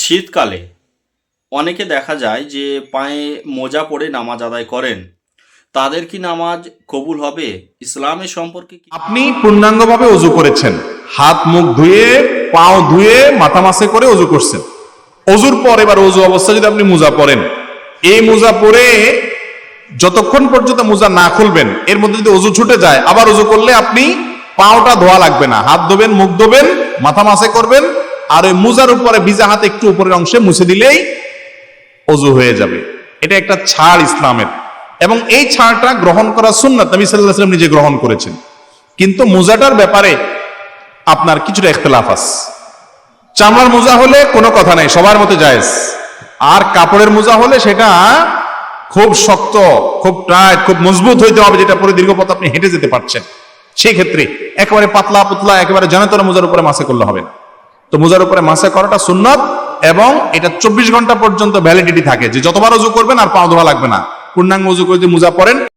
শীতকালে অনেকে দেখা যায় যে পায়ে মোজা পরে নামাজ আদায় করেন। তাদের কি নামাজ কবুল হবে? ইসলামের সম্পর্কে কি? আপনি পূর্ণাঙ্গভাবে অজু করেছেন, হাত মুখ ধুয়ে পাও ধুয়ে মাথা মাসে করে অজু করছেন। অজুর পর এবার অজু অবস্থায় যদি আপনি মোজা পরেন, এই মোজা পরে যতক্ষণ পর্যন্ত মোজা না খুলবেন এর মধ্যে যদি অজু ছুটে যায়, আবার অজু করলে আপনি পাওটা ধোয়া লাগবে না, হাত ধোবেন, মুখ ধোবেন, মাথা মাসে করবেন, আর ওই মোজার উপরে ভিজা হাত একটু উপরের অংশে মুছে দিলেই অজু হয়ে যাবে। এটা একটা ছাড় ইসলামের, এবং এই ছাড়টা গ্রহণ করা সুন্নাত, নবী সাল্লাল্লাহু আলাইহি ওয়াসাল্লাম নিজে গ্রহণ করেছেন। কিন্তু মোজাটার ব্যাপারে আপনার কিছুটা ইখতিলাফ আছে। চামড়ার মোজা হলে কোনো কথা নাই, সবার মতো জায়েজ। আর কাপড়ের মোজা হলে সেটা খুব শক্ত, খুব টাইট, খুব মজবুত হইতে হবে, যেটা পরে দীর্ঘ পথ আপনি হেঁটে যেতে পারছেন। সেই ক্ষেত্রে একেবারে পাতলা পুতলা একেবারে জানাতরা মোজার উপরে মাসে করলে হবে না। তো মোজার উপরে মাসে করাটা সুন্নাত, এবং এটা 24 ঘন্টা পর্যন্ত ভ্যালিডিটি থাকে, যে যতবার অজু করবেন আর পা ধোয়া লাগবে না। পূর্ণাঙ্গ অজু করে যদি মোজা পরেন